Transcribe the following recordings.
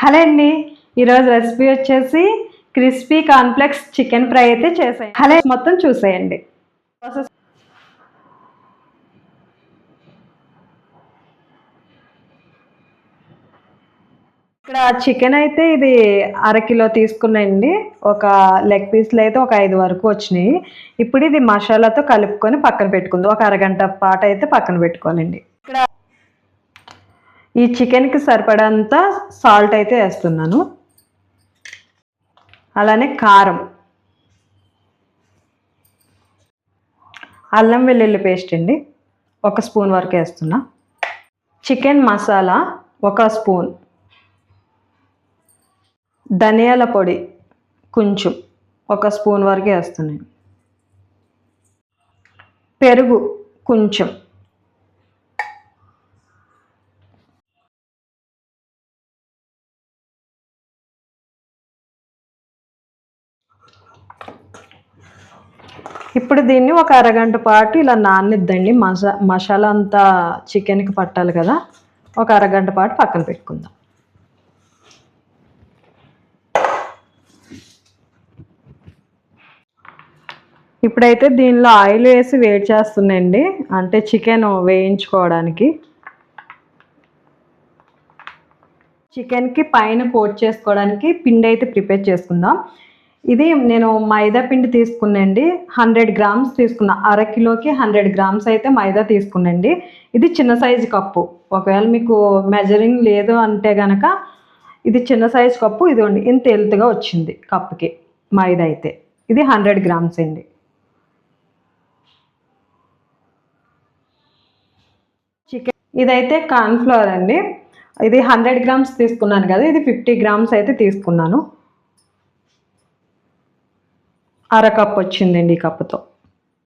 Hello అండి, ఈరోజు recipe వచ్చేసి క్రిస్పీ కాన్ఫ్లెక్స్ చికెన్ ఫ్రై అయితే చేసాయి. హలో మొత్తం చూసేయండి. ఇక్కడ చికెన్ అయితే ఇది అరకిలో తీసుకున్నాయండి. ఒక లెగ్ పీస్లు అయితే ఒక 5 వరకు వచ్చినాయి. ఇప్పుడు ఇది మసాలాతో కలుపుకొని పక్కన పెట్టుకుంది. ఒక అరగంట పాటు అయితే పక్కన పెట్టుకోనండి. ఇక్కడ ఈ చికెన్కి సరిపడంత సాల్ట్ అయితే వేస్తున్నాను. అలానే కారం, అల్లం వెల్లుల్లి పేస్ట్ అండి 1 స్పూన్ వరకు వేస్తున్నా. చికెన్ మసాలా 1 స్పూన్, ధనియాల పొడి కొంచెం 1 స్పూన్ వరకు వేస్తున్నాను. పెరుగు కొంచెం, ఇప్పుడు దీన్ని ఒక అరగంట పాటు ఇలా నాననిద్దండి. మసాలా అంతా చికెన్కి పట్టాలి కదా, ఒక అరగంట పాటు పక్కన పెట్టుకుందాం. ఇప్పుడైతే దీనిలో ఆయిల్ వేసి వేడి చేస్తున్నాయండి, అంటే చికెన్ వేయించుకోవడానికి. చికెన్కి పైన కోట్ చేసుకోవడానికి పిండి అయితే ప్రిపేర్ చేసుకుందాం. ఇది నేను మైదా పిండి తీసుకున్నాండి. 100 గ్రామ్స్ తీసుకున్నా. అరకిలోకి 100 గ్రామ్స్ అయితే మైదా తీసుకున్నాండి. ఇది చిన్న సైజు కప్పు. ఒకవేళ మీకు మెజరింగ్ లేదు అంటే కనుక ఇది చిన్న సైజు కప్పు. ఇదిగోండి ఇంత ఎల్తుగా వచ్చింది కప్పుకి మైదా అయితే. ఇది 100 గ్రామ్స్ అండి. చికెన్ ఇదైతే కార్న్ఫ్లవర్ అండి. ఇది 100 గ్రామ్స్ తీసుకున్నాను కదా, ఇది 50 గ్రామ్స్ అయితే తీసుకున్నాను. అరకప్పు వచ్చిందండి ఈ కప్పుతో.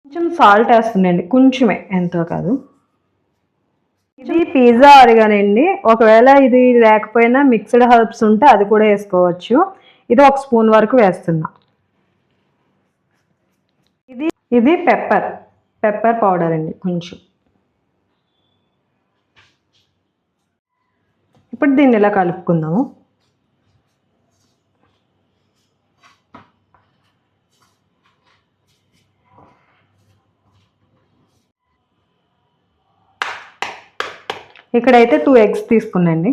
కొంచెం సాల్ట్ వేస్తుందండి, కొంచెమే, ఎంతో కాదు. ఇది పిజ్జా ఆరిగానండి. ఒకవేళ ఇది లేకపోయినా మిక్స్డ్ హర్బ్స్ ఉంటే అది కూడా వేసుకోవచ్చు. ఇది 1 స్పూన్ వరకు వేస్తున్నా. ఇది పెప్పర్ పౌడర్ అండి కొంచెం. ఇప్పుడు దీన్ని ఇలా కలుపుకుందాము. ఇక్కడైతే 2 ఎగ్స్ తీసుకున్నాండి.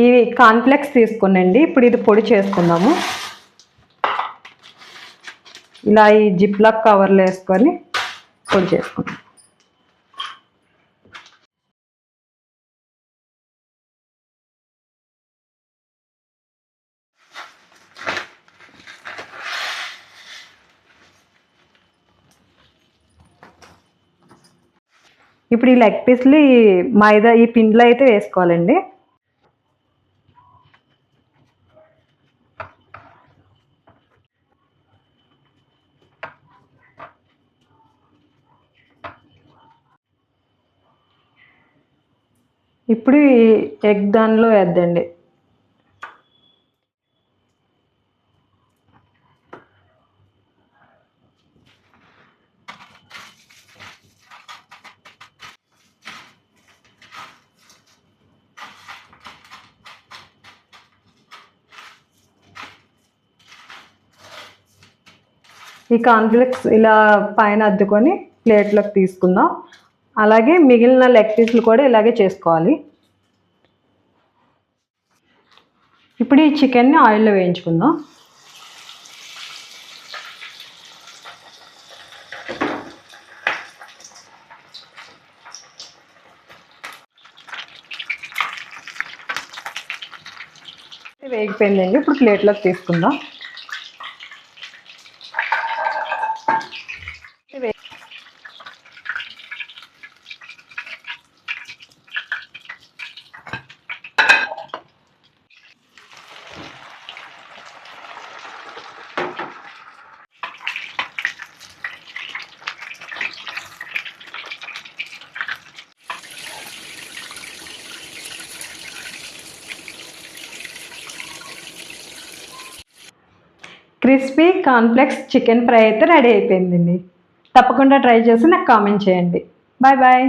ఈ కార్న్ఫ్లెక్స్ తీసుకున్నాండి. ఇప్పుడు ఇది పొడి చేసుకుందాము. ఇలా ఈ జిప్లాక్ కవర్లో వేసుకొని పొడి చేసుకుందాం. ఇప్పుడు ఈ లెగ్ పీస్లు ఈ మైదా ఈ పిండిలో అయితే వేసుకోవాలండి. ఇప్పుడు ఈ ఎగ్ దానిలో వేద్దండి. ఈ కార్న్ఫ్లెక్స్ ఇలా పైన అద్దుకొని ప్లేట్లోకి తీసుకుందాం. అలాగే మిగిలిన లెగ్ పీస్లు కూడా ఇలాగే చేసుకోవాలి. ఇప్పుడు ఈ చికెన్ని ఆయిల్లో వేయించుకుందాం. వేగిపోయిందండి. ఇప్పుడు ప్లేట్లోకి తీసుకుందాం. క్రిస్పీ కార్న్ఫ్లెక్స్ చికెన్ ఫ్రై అయితే రెడీ అయిపోయిందండి. తప్పకుండా ట్రై చేసి నాకు కామెంట్ చేయండి. Bye bye.